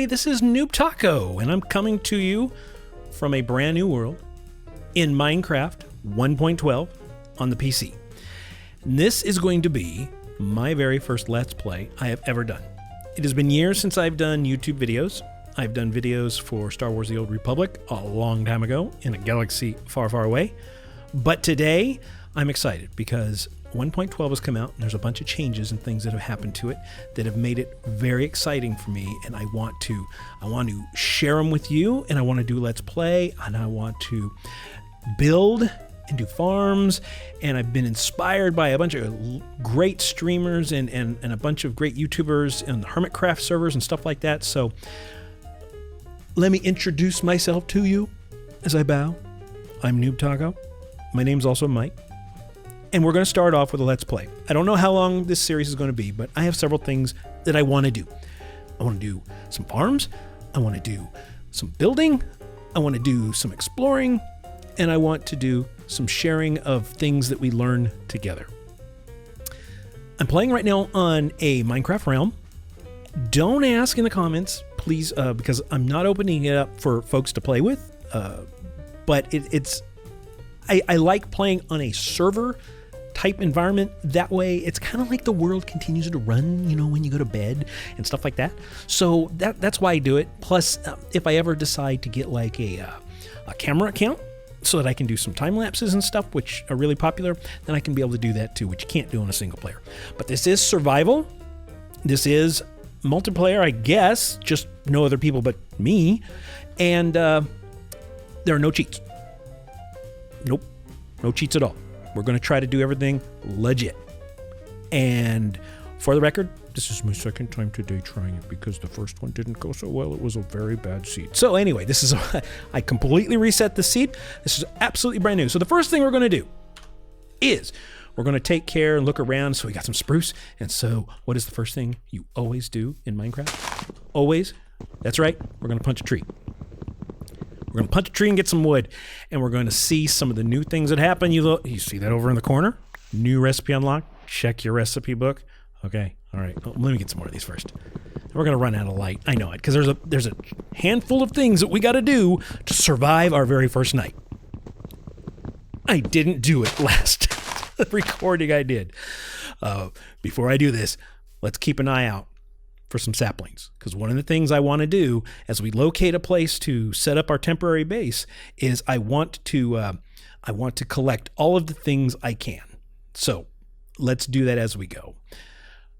everybody, this is NoobTaco, and I'm coming to you from a brand new world in Minecraft 1.12 on the PC. And this is going to be my very first Let's Play I have ever done. It has been years since I've done YouTube videos. I've done videos for Star Wars The Old Republic a long time ago in a galaxy far, far away. But today, I'm excited because 1.12 has come out and there's a bunch of changes and things that have happened to it that have made it very exciting for me, and I want to share them with you, and I want to do Let's Play, and I want to build and do farms, and I've been inspired by a bunch of great streamers and a bunch of great YouTubers and the Hermitcraft servers and stuff like that. So let me introduce myself to you as I bow. I'm NoobTaco. My name's also Mike. And we're going to start off with a Let's Play. I don't know how long this series is going to be, but I have several things that I want to do. I want to do some farms. I want to do some building. I want to do some exploring. And I want to do some sharing of things that we learn together. I'm playing right now on a Minecraft realm. Don't ask in the comments, please, because I'm not opening it up for folks to play with. But I like playing on a server type environment. That way it's kind of like the world continues to run, you know, when you go to bed and stuff like that. So that's why I do it. Plus, if I ever decide to get like a camera account so that I can do some time lapses and stuff, which are really popular, then I can be able to do that too, which you can't do on a single player. But this is survival. This is multiplayer, I guess, just no other people but me. And there are no cheats. Nope, no cheats at all. We're going to try to do everything legit. And for the record, this is my second time today trying it because the first one didn't go so well. It was a very bad seed. So anyway, this is I completely reset the seed. This is absolutely brand new. So the first thing we're going to do is we're going to take care and look around. So we got some spruce. And so what is the first thing you always do in Minecraft? Always. That's right. We're going to punch a tree. We're going to punch a tree and get some wood, and we're going to see some of the new things that happen. You see that over in the corner? New recipe unlocked. Check your recipe book. Okay, all right. Well, let me get some more of these first. We're going to run out of light. I know it, because there's a handful of things that we got to do to survive our very first night. I didn't do it last recording I did. Before I do this, let's keep an eye out for some saplings, because one of the things I want to do as we locate a place to set up our temporary base is I want to collect all of the things I can. So let's do that as we go.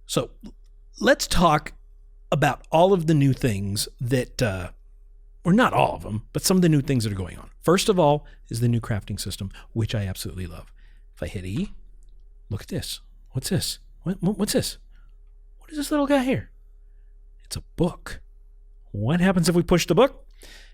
So let's talk about all of the new things that, or not all of them, but some of the new things that are going on. First of all is the new crafting system, which I absolutely love. If I hit E, look at this. What's this? What's this? What is this little guy here? It's a book. What happens if we push the book?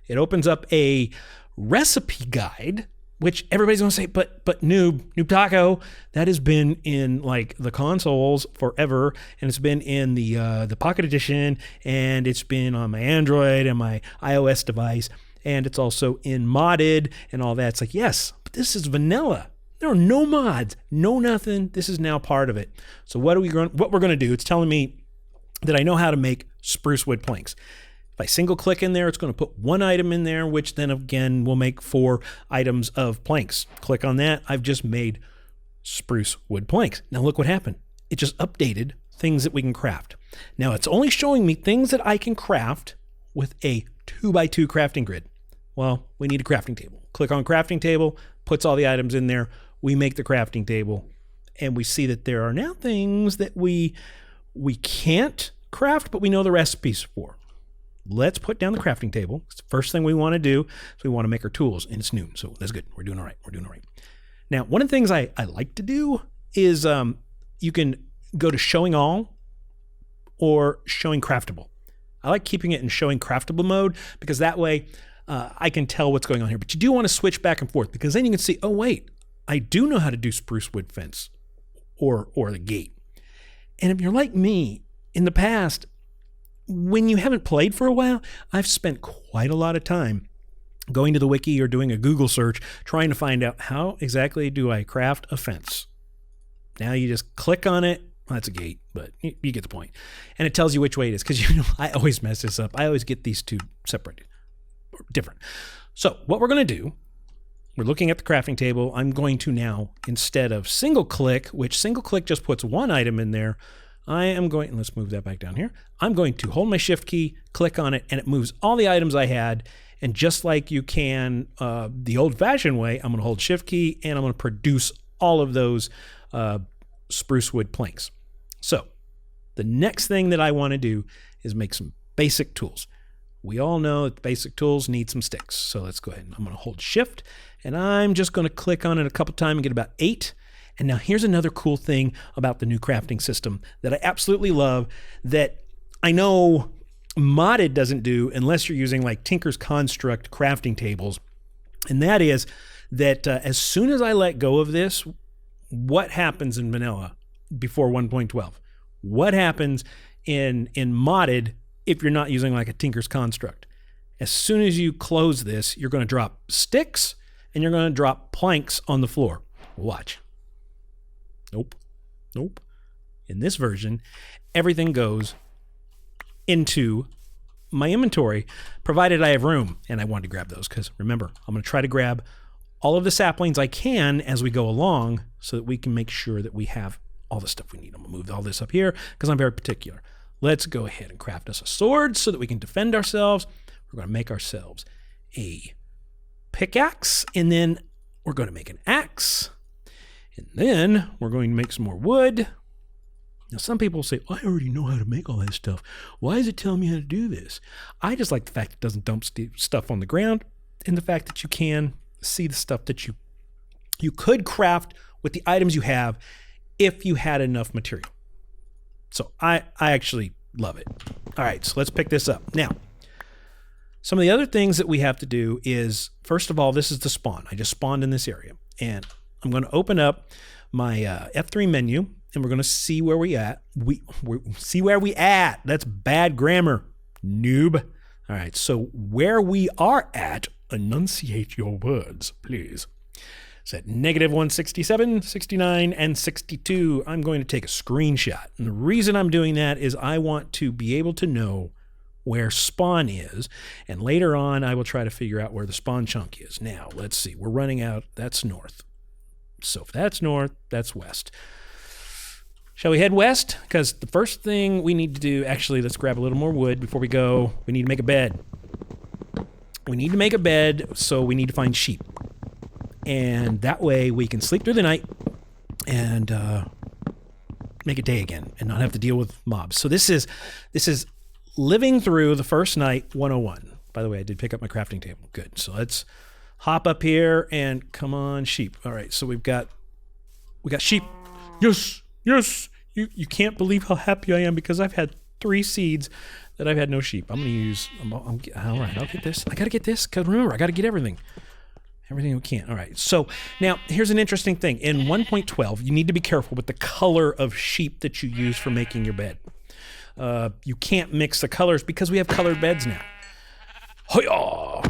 It opens up a recipe guide, which everybody's going to say, but NoobTaco, that has been in like the consoles forever, and it's been in the Pocket Edition, and it's been on my Android and my iOS device, and it's also in modded and all that. It's like, yes, but this is vanilla. There are no mods, no nothing. This is now part of it. So what we're going to do? It's telling me that I know how to make spruce wood planks. If I single click in there, it's going to put one item in there, which then again will make 4 items of planks. Click on that. I've just made spruce wood planks. Now look what happened. It just updated things that we can craft. Now it's only showing me things that I can craft with a 2x2 crafting grid. Well, we need a crafting table. Click on crafting table, puts all the items in there. We make the crafting table, and we see that there are now things that we can't craft, but we know the recipes for. Let's put down the crafting table. It's the first thing we want to do. So we want to make our tools, and it's noon, so that's good. We're doing all right. We're doing all right. Now, one of the things I like to do is you can go to showing all or showing craftable. I like keeping it in showing craftable mode because that way I can tell what's going on here. But you do want to switch back and forth because then you can see, oh, wait, I do know how to do spruce wood fence or the gate. And if you're like me, in the past, when you haven't played for a while, I've spent quite a lot of time going to the wiki or doing a Google search trying to find out how exactly do I craft a fence. Now you just click on it Well, that's a gate, but you get the point. And it tells you which way it is, because you know I always mess this up. I always get these two separated, or different. So what we're going to do, we're looking at the crafting table. I'm going to now, instead of single click, which single click just puts one item in there, I am going, let's move that back down here. I'm going to hold my shift key, click on it, and it moves all the items I had. And just like you can the old-fashioned way, I'm going to hold shift key, and I'm going to produce all of those spruce wood planks. So the next thing that I want to do is make some basic tools. We all know that basic tools need some sticks. So let's go ahead. I'm going to hold shift, and I'm just going to click on it a couple times and get about 8. And now here's another cool thing about the new crafting system that I absolutely love, that I know modded doesn't do unless you're using like Tinker's Construct crafting tables. And that is that as soon as I let go of this, what happens in vanilla before 1.12? What happens in modded if you're not using like a Tinker's Construct? As soon as you close this, you're going to drop sticks and you're going to drop planks on the floor. Watch. Nope. Nope. In this version, everything goes into my inventory, provided I have room. And I wanted to grab those because remember, I'm going to try to grab all of the saplings I can as we go along so that we can make sure that we have all the stuff we need. I'm going to move all this up here because I'm very particular. Let's go ahead and craft us a sword so that we can defend ourselves. We're going to make ourselves a pickaxe, and then we're going to make an axe, and then we're going to make some more wood. Now, some people say, I already know how to make all that stuff. Why is it telling me how to do this? I just like the fact it doesn't dump stuff on the ground, and the fact that you can see the stuff that you could craft with the items you have if you had enough material. So I actually love it. All right, so let's pick this up. Now, some of the other things that we have to do is, first of all, this is the spawn. I just spawned in this area, and I'm going to open up my F3 menu, and we're going to see where we at. We see where we at. That's bad grammar, noob. All right, so where we are at, enunciate your words, please. It's at -167, 69, and 62. I'm going to take a screenshot. And the reason I'm doing that is I want to be able to know where spawn is. And later on, I will try to figure out where the spawn chunk is. Now, let's see. We're running out. That's north. So if that's north, that's west. Shall we head west? Because the first thing we need to do, actually, let's grab a little more wood before we go. We need to make a bed. We need to make a bed, so we need to find sheep. And that way we can sleep through the night and make it day again and not have to deal with mobs. So this is living through the first night 101. By the way, I did pick up my crafting table. Good. So let's hop up here and come on, sheep. All right, so we got sheep. Yes, yes. You can't believe how happy I am because I've had 3 seeds that I've had no sheep. I'm gonna use. All right, I'll get this. I gotta get this because remember, I gotta get everything. Everything we can. All right. So now here's an interesting thing. In 1.12, you need to be careful with the color of sheep that you use for making your bed. You can't mix the colors because we have colored beds now. Ho-yah!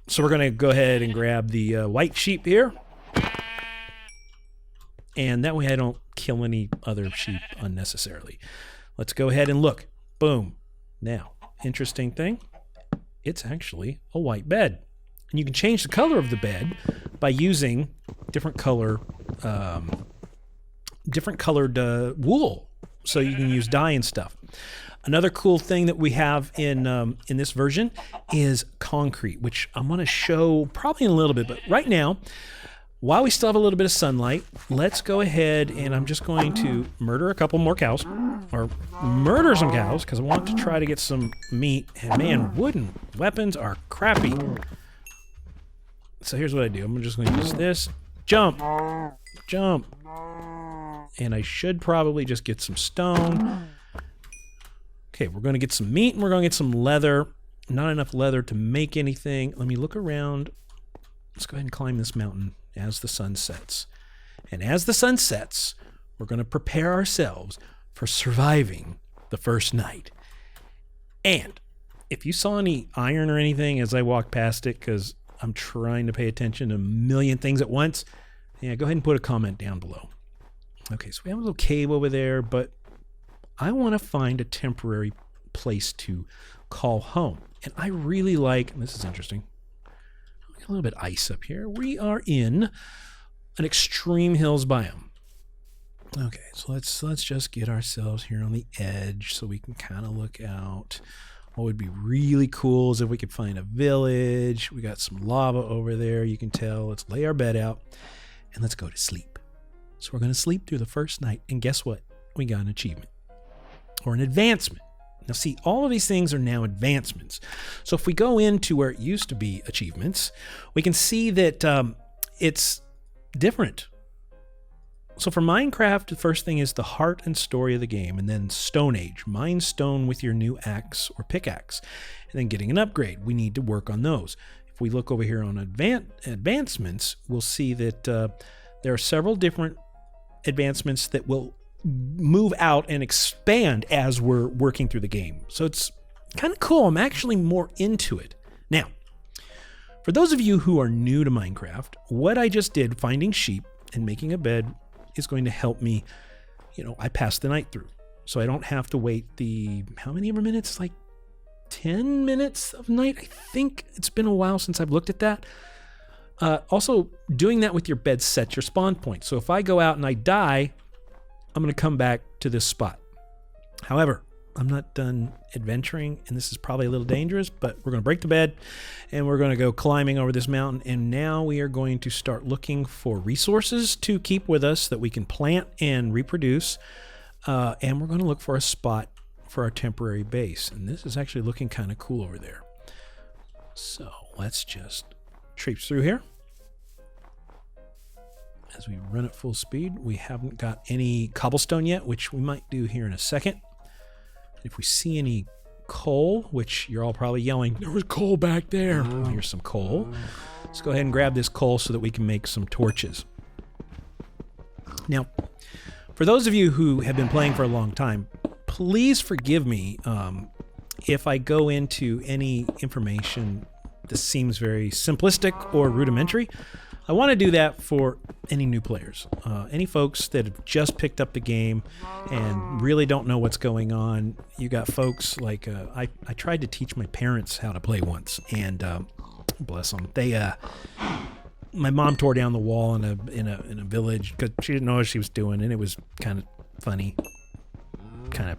So we're going to go ahead and grab the white sheep here. And that way I don't kill any other sheep unnecessarily. Let's go ahead and look. Boom. Now, interesting thing. It's actually a white bed. And you can change the color of the bed by using different colored wool. So you can use dye and stuff. Another cool thing that we have in this version is concrete, which I'm going to show probably in a little bit. But right now, while we still have a little bit of sunlight, let's go ahead and I'm just going to murder a couple more cows. Or murder some cows because I want to try to get some meat. And man, wooden weapons are crappy. So here's what I do. I'm just going to use this. Jump. Jump. And I should probably just get some stone. Okay, we're going to get some meat and we're going to get some leather. Not enough leather to make anything. Let me look around. Let's go ahead and climb this mountain as the sun sets. And as the sun sets, we're going to prepare ourselves for surviving the first night. And if you saw any iron or anything as I walked past it, because I'm trying to pay attention to a million things at once, yeah, go ahead and put a comment down below. Okay, so we have a little cave over there, but I want to find a temporary place to call home. And I really like, and this is interesting, a little bit of ice up here. We are in an extreme hills biome. Okay, so let's just get ourselves here on the edge so we can kind of look out. What would be really cool is if we could find a village. We got some lava over there, you can tell. Let's lay our bed out and let's go to sleep. So we're going to sleep through the first night, and guess what? We got an achievement or an advancement. Now see, all of these things are now advancements. So if we go into where it used to be achievements, we can see that it's different. So for Minecraft, the first thing is the heart and story of the game, and then Stone Age, mine stone with your new axe or pickaxe, and then getting an upgrade. We need to work on those. If we look over here on advancements, we'll see that there are several different advancements that will move out and expand as we're working through the game. So it's kind of cool. I'm actually more into it. Now, for those of you who are new to Minecraft, what I just did, finding sheep and making a bed, is going to help me, I passed the night through. So I don't have to wait how many more minutes? Like 10 minutes of night? I think it's been a while since I've looked at that. Also, doing that with your bed sets your spawn point. So if I go out and I die, I'm going to come back to this spot. However, I'm not done adventuring, and this is probably a little dangerous, but we're going to break the bed, and we're going to go climbing over this mountain, and now we are going to start looking for resources to keep with us that we can plant and reproduce, and we're going to look for a spot for our temporary base, and this is actually looking kind of cool over there. So let's just traipse through here. As we run at full speed, we haven't got any cobblestone yet, which we might do here in a second. If we see any coal, which you're all probably yelling, there was coal back there. Well, here's some coal. Let's go ahead and grab this coal so that we can make some torches. Now, for those of you who have been playing for a long time, please forgive me if I go into any information that seems very simplistic or rudimentary. I want to do that for any new players, any folks that have just picked up the game and really don't know what's going on. You got folks like I tried to teach my parents how to play once, and bless them, my mom tore down the wall in a village because she didn't know what she was doing, and it was kind of funny, yeah,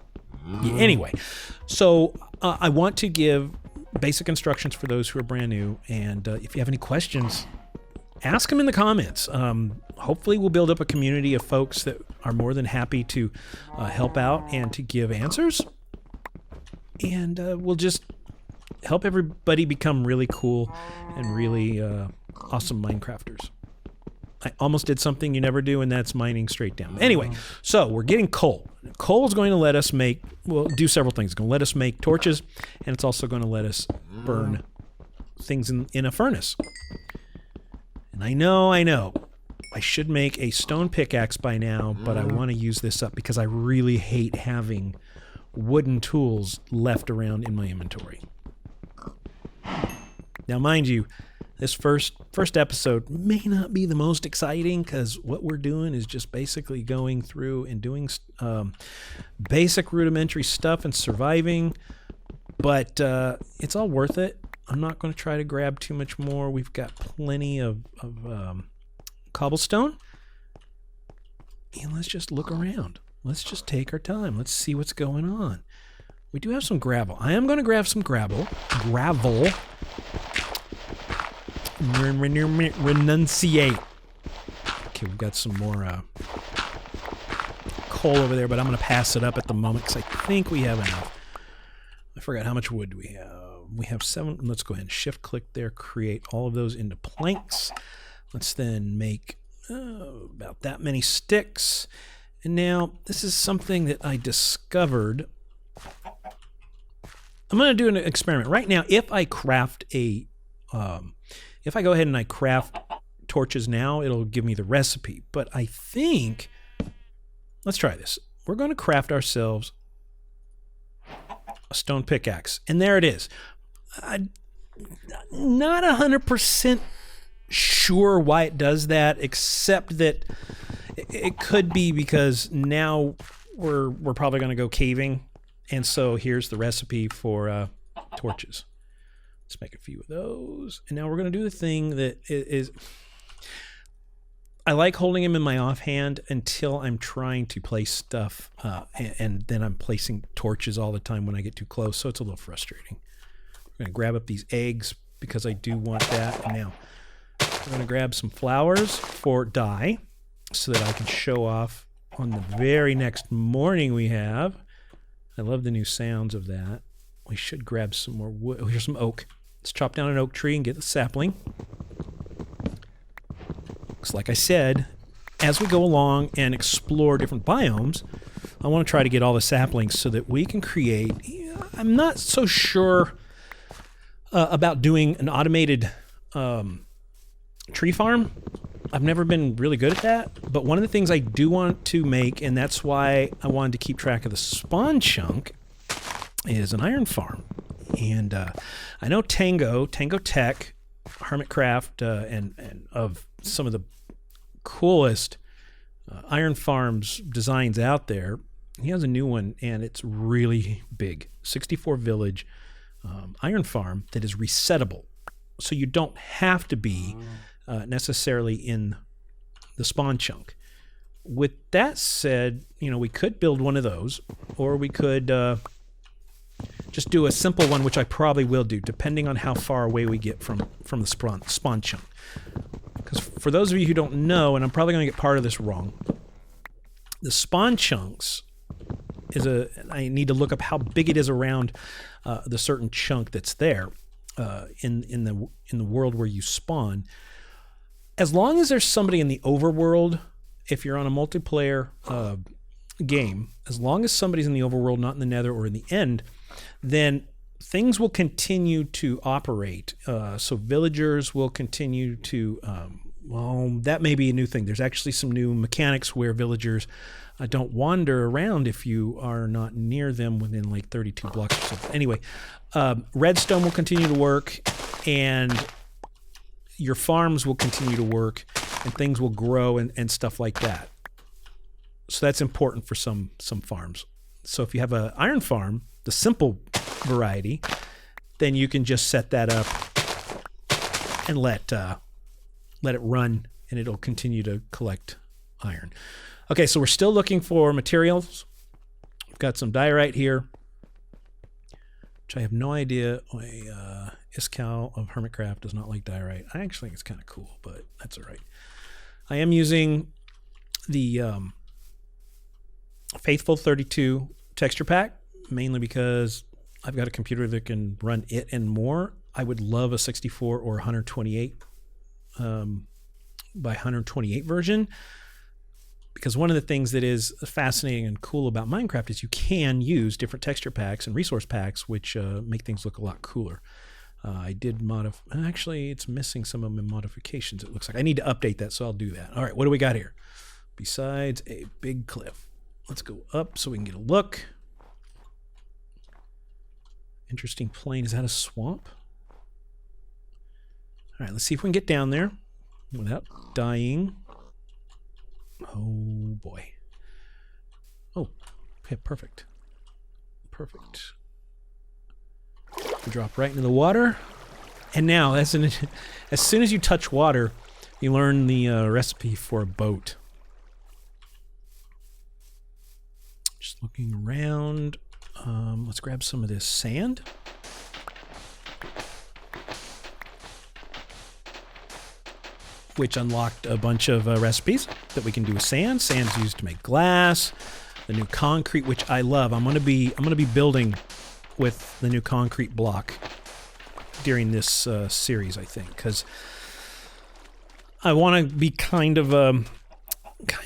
anyway. So I want to give basic instructions for those who are brand new, and if you have any questions, ask them in the comments. Hopefully we'll build up a community of folks that are more than happy to help out and to give answers. And we'll just help everybody become really cool and really awesome Minecrafters. I almost did something you never do, and that's mining straight down. Anyway, so we're getting coal. Coal is going to let us do several things. It's going to let us make torches, and it's also going to let us burn things in a furnace. And I know, I should make a stone pickaxe by now, but I want to use this up because I really hate having wooden tools left around in my inventory. Now, mind you, this first episode may not be the most exciting because what we're doing is just basically going through and doing basic rudimentary stuff and surviving, but it's all worth it. I'm not going to try to grab too much more. We've got plenty of cobblestone. And let's just look around. Let's just take our time. Let's see what's going on. We do have some gravel. I am going to grab some gravel. Renunciate. Okay, we've got some more coal over there, but I'm going to pass it up at the moment because I think we have enough. I forgot how much wood do we have. We have 7. Let's go ahead and shift click there, create all of those into planks. Let's then make about that many sticks. And now this is something that I discovered. I'm going to do an experiment right now. If I craft if I go ahead and I craft torches now, it'll give me the recipe. But I think, let's try this. We're going to craft ourselves a stone pickaxe. And there it is. I'm not 100% sure why it does that, except that It could be because now we're probably going to go caving, and so here's the recipe for torches. Let's make a few of those, and now we're going to do the thing that is. I like holding them in my offhand until I'm trying to place stuff, and then I'm placing torches all the time when I get too close, so it's a little frustrating. I'm going to grab up these eggs because I do want that. And now I'm going to grab some flowers for dye so that I can show off on the very next morning we have. I love the new sounds of that. We should grab some more wood. Oh, here's some oak. Let's chop down an oak tree and get the sapling. Because like I said, as we go along and explore different biomes, I want to try to get all the saplings so that we can create... I'm not so sure about doing an automated tree farm. I've never been really good at that, but one of the things I do want to make, and that's why I wanted to keep track of the spawn chunk, is an iron farm. And I know Tango Tech, Hermitcraft, and of some of the coolest iron farms designs out there. He has a new one, and it's really big. 64 village iron farm that is resettable. So you don't have to be necessarily in the spawn chunk. With that said, we could build one of those, or we could just do a simple one, which I probably will do, depending on how far away we get from the spawn chunk. Because for those of you who don't know, and I'm probably going to get part of this wrong, the spawn chunks I need to look up how big it is around the certain chunk that's there in the world where you spawn. As long as there's somebody in the overworld, if you're on a multiplayer game, as long as somebody's in the overworld, not in the nether or in the end, then things will continue to operate. So villagers will continue to, that may be a new thing. There's actually some new mechanics where villagers don't wander around if you are not near them within like 32 blocks or something. Anyway, redstone will continue to work, and your farms will continue to work, and things will grow and stuff like that. So that's important for some farms. So if you have an iron farm, the simple variety, then you can just set that up and let it run, and it'll continue to collect iron. Okay, so we're still looking for materials. We've got some diorite here, which I have no idea. Iskal of Hermitcraft does not like diorite. I actually think it's kind of cool, but that's all right. I am using the Faithful 32 texture pack, mainly because I've got a computer that can run it and more. I would love a 64 or 128 by 128 version, because one of the things that is fascinating and cool about Minecraft is you can use different texture packs and resource packs, which make things look a lot cooler. I did modify. Actually, it's missing some of my modifications, it looks like. I need to update that, so I'll do that. All right, what do we got here? Besides a big cliff. Let's go up so we can get a look. Interesting plain. Is that a swamp? All right, let's see if we can get down there without dying. Oh, boy. Oh, okay, perfect. Perfect. We drop right into the water. And now, as soon as you touch water, you learn the recipe for a boat. Just looking around. Let's grab some of this sand. Which unlocked a bunch of recipes that we can do with sand. Sand's used to make glass. The new concrete, which I love. I'm gonna be building with the new concrete block during this series, I think, because I want to be kind of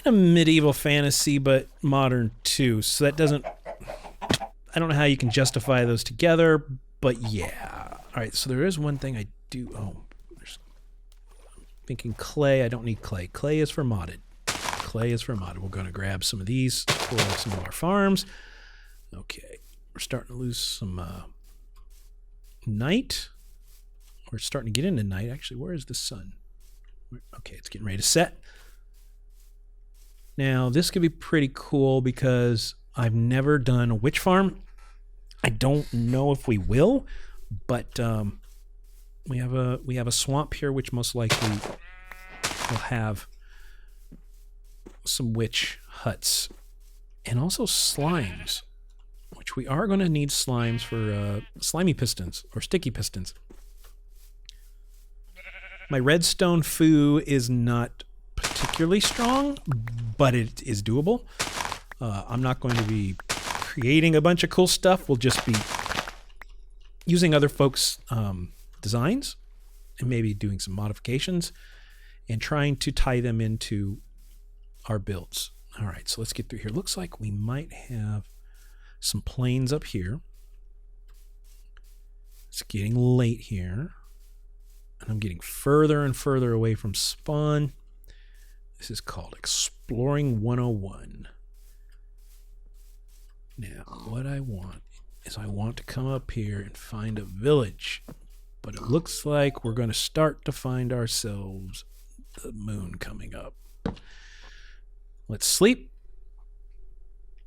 medieval fantasy, but modern too. So that doesn't. I don't know how you can justify those together, but yeah. All right. So there is one thing I do. Oh. Thinking clay. I don't need clay. Clay is for modded. Clay is for modded. We're going to grab some of these for some of our farms. Okay. We're starting to lose some night. We're starting to get into night. Actually, where is the sun? Okay, it's getting ready to set. Now this could be pretty cool because I've never done a witch farm. I don't know if we will, but we have a swamp here, which most likely will have some witch huts and also slimes, which we are going to need slimes for slimy pistons or sticky pistons. My redstone foo is not particularly strong, but it is doable. I'm not going to be creating a bunch of cool stuff. We'll just be using other folks' designs and maybe doing some modifications and trying to tie them into our builds. All right, so let's get through here. Looks like we might have some plains up here. It's getting late here. And I'm getting further and further away from spawn. This is called Exploring 101. Now, what I want is I want to come up here and find a village. But it looks like we're going to start to find ourselves the moon coming up. Let's sleep.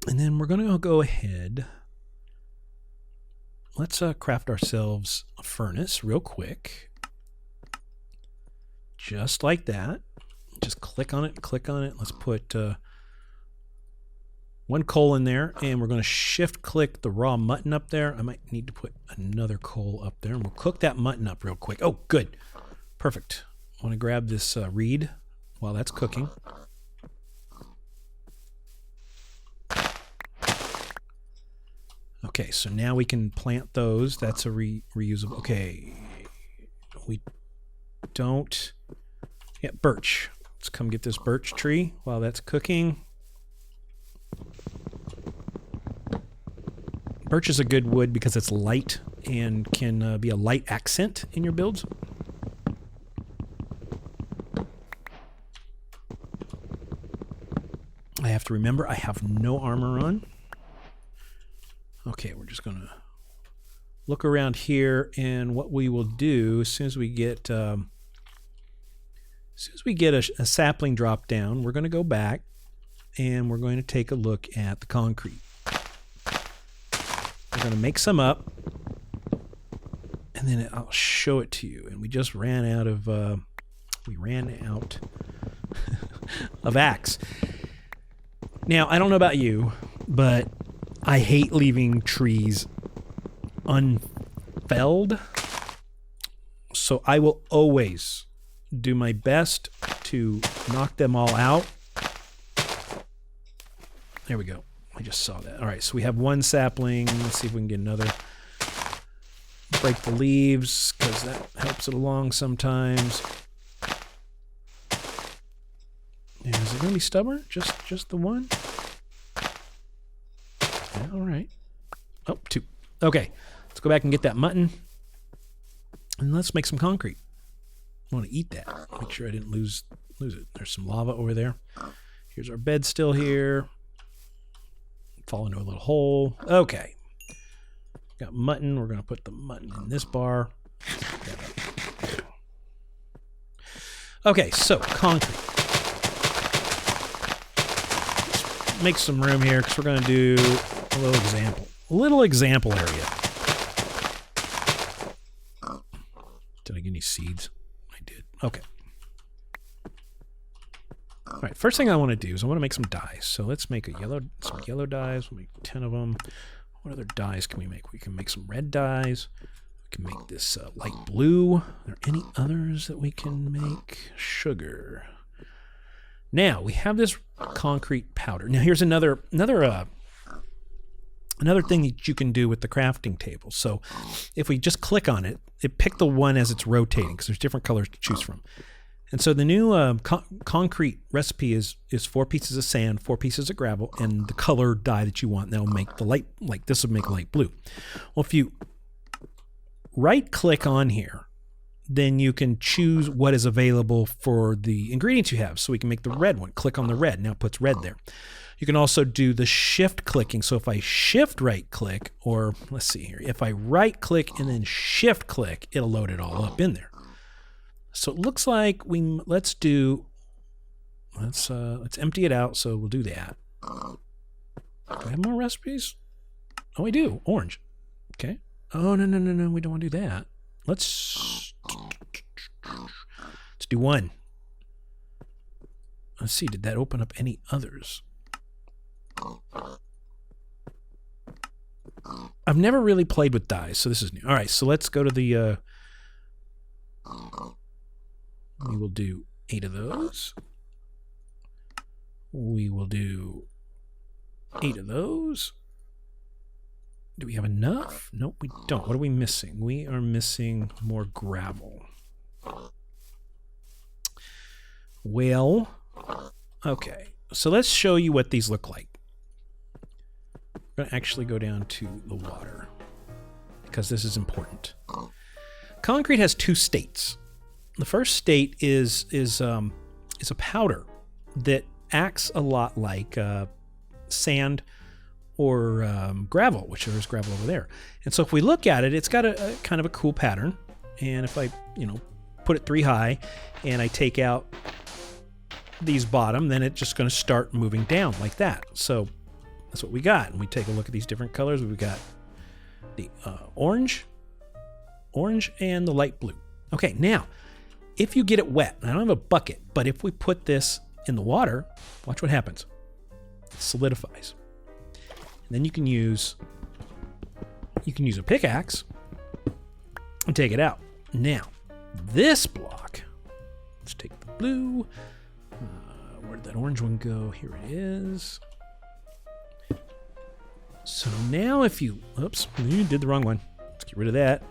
And then we're going to go ahead. Let's craft ourselves a furnace real quick. Just like that. Just click on it, click on it. Let's put one coal in there, and we're going to shift click the raw mutton up there. I might need to put another coal up there, and we'll cook that mutton up real quick. Oh, good. Perfect. I want to grab this reed while that's cooking. Okay, so now we can plant those. That's a reusable. Okay. We don't... Yeah, birch. Let's come get this birch tree while that's cooking. Birch is a good wood because it's light and can be a light accent in your builds. I have to remember I have no armor on. Okay, we're just going to look around here, and what we will do as soon as we get a sapling drop down, we're going to go back and we're going to take a look at the concrete. We're going to make some up, and then I'll show it to you. And we just ran out of of axe. Now, I don't know about you, but I hate leaving trees unfelled. So I will always do my best to knock them all out. There we go. I just saw that. All right, so we have one sapling. Let's see if we can get another. Break the leaves, because that helps it along sometimes. Yeah, is it going to be stubborn? Just the one? Yeah, all right. Oh, two. Okay, let's go back and get that mutton. And let's make some concrete. I want to eat that. Make sure I didn't lose it. There's some lava over there. Here's our bed still here. Fall into a little hole. Okay. Got mutton. We're going to put the mutton in this bar. Okay, so concrete. Let's make some room here because we're going to do a little example. A little example area. Did I get any seeds? I did. Okay. All right, first thing I want to do is I want to make some dyes. So let's make some yellow dyes. We'll make 10 of them. What other dyes can we make? We can make some red dyes. We can make this light blue. Are there any others that we can make? Sugar. Now, we have this concrete powder. Now, here's another thing that you can do with the crafting table. So if we just click on it, it picked the one as it's rotating because there's different colors to choose from. And so the new concrete recipe is 4 pieces of sand, 4 pieces of gravel, and the color dye that you want. That'll make the light, like this will make light blue. Well, if you right click on here, then you can choose what is available for the ingredients you have. So we can make the red one. Click on the red. Now it puts red there. You can also do the shift clicking. So if I shift right click, or let's see here, if I right click and then shift click, it'll load it all up in there. So it looks like let's do let's empty it out. So we'll do that. Do I have more recipes? Oh, we do. Orange. Okay. Oh, no. We don't want to do that. Let's do one. Let's see. Did that open up any others? I've never really played with dyes, so this is new. All right, so let's go to the... we will do 8 of those. We will do 8 of those. Do we have enough? Nope, we don't. What are we missing? We are missing more gravel. Well, okay. So let's show you what these look like. I'm going to actually go down to the water because this is important. Concrete has 2 states. The first state is a powder that acts a lot like sand or gravel, which there's gravel over there. And so if we look at it, it's got a kind of a cool pattern. And if I, put it 3 high and I take out these bottom, then it's just going to start moving down like that. So that's what we got. And we take a look at these different colors. We've got the orange, and the light blue. Okay, now, if you get it wet, and I don't have a bucket, but if we put this in the water, watch what happens. It solidifies. And then you can use a pickaxe and take it out. Now, this block, let's take the blue. Where did that orange one go? Here it is. So now if you, oops, you did the wrong one. Let's get rid of that.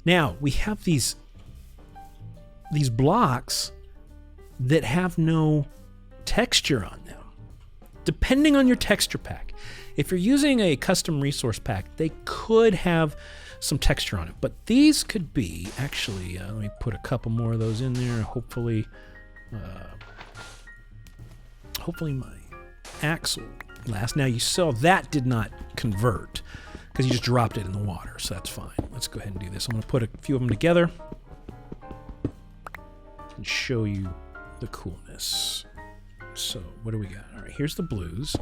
Now we have these blocks that have no texture on them. Depending on your texture pack. If you're using a custom resource pack, they could have some texture on it. But these could be, actually, let me put a couple more of those in there. Hopefully my axe will last. Now you saw that did not convert because you just dropped it in the water, so that's fine. Let's go ahead and do this. I'm going to put a few of them together and show you the coolness. So what do we got? All right, here's the blues.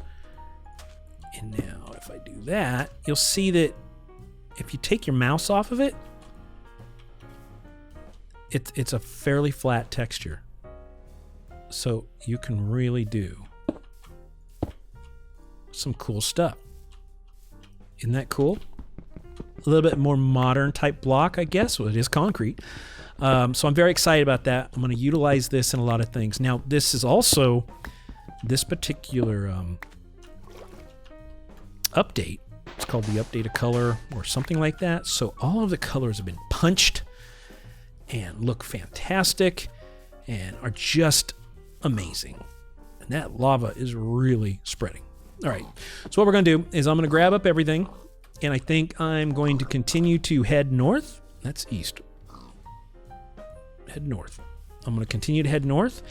And now if I do that, you'll see that if you take your mouse off of it, it's a fairly flat texture. So you can really do some cool stuff. Isn't that cool? A little bit more modern type block, I guess. Well, it is concrete. So I'm very excited about that. I'm going to utilize this in a lot of things. Now, this is also, this particular update, it's called the Update of Color or something like that. So all of the colors have been punched and look fantastic and are just amazing. And that lava is really spreading. All right, so what we're going to do is I'm going to grab up everything, and I think I'm going to continue to head north. That's east. Head north. I'm going to continue to head north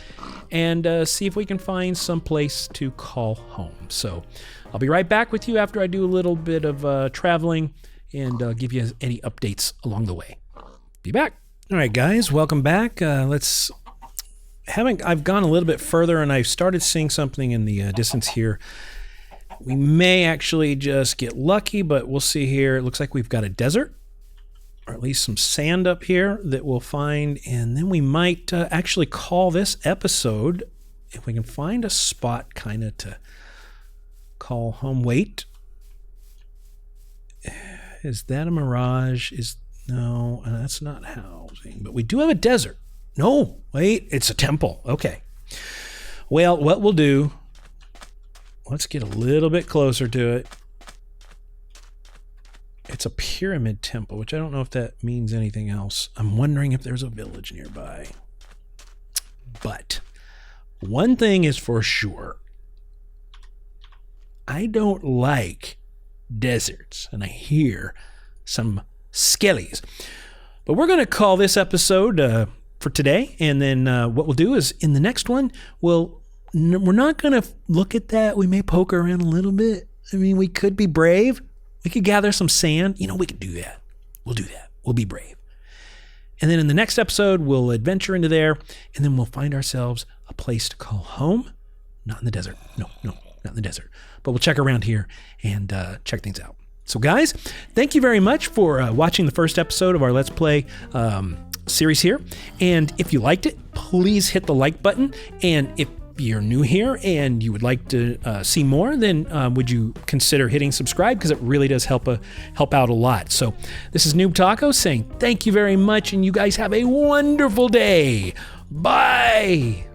and see if we can find some place to call home. So I'll be right back with you after I do a little bit of traveling and give you any updates along the way. Be back. All right, guys, welcome back. I've gone a little bit further, and I've started seeing something in the distance here. We may actually just get lucky, but we'll see here. It looks like we've got a desert, or at least some sand up here that we'll find, and then we might actually call this episode, if we can find a spot kind of to call home. Wait. Is that a mirage? No, that's not housing, but we do have a desert. No, wait, it's a temple. Okay. Well, what we'll do, let's get a little bit closer to it. It's a pyramid temple, which I don't know if that means anything else. I'm wondering if there's a village nearby. But one thing is for sure. I don't like deserts, and I hear some skellies. But we're going to call this episode for today, and then what we'll do is in the next one, we're not going to look at that. We may poke around a little bit. I mean, we could be brave. We could gather some sand. We could do that. We'll do that. We'll be brave. And then in the next episode, we'll adventure into there, and then we'll find ourselves a a place to call home. Not in the desert. No, not in the desert. But we'll check around here and check things out. So guys, thank you very much for watching the first episode of our Let's Play series here. And if you liked it, please hit the like button. And if you're new here and you would like to see more, then would you consider hitting subscribe, because it really does help out a lot. So this is NoobTaco saying thank you very much, and you guys have a wonderful day. Bye.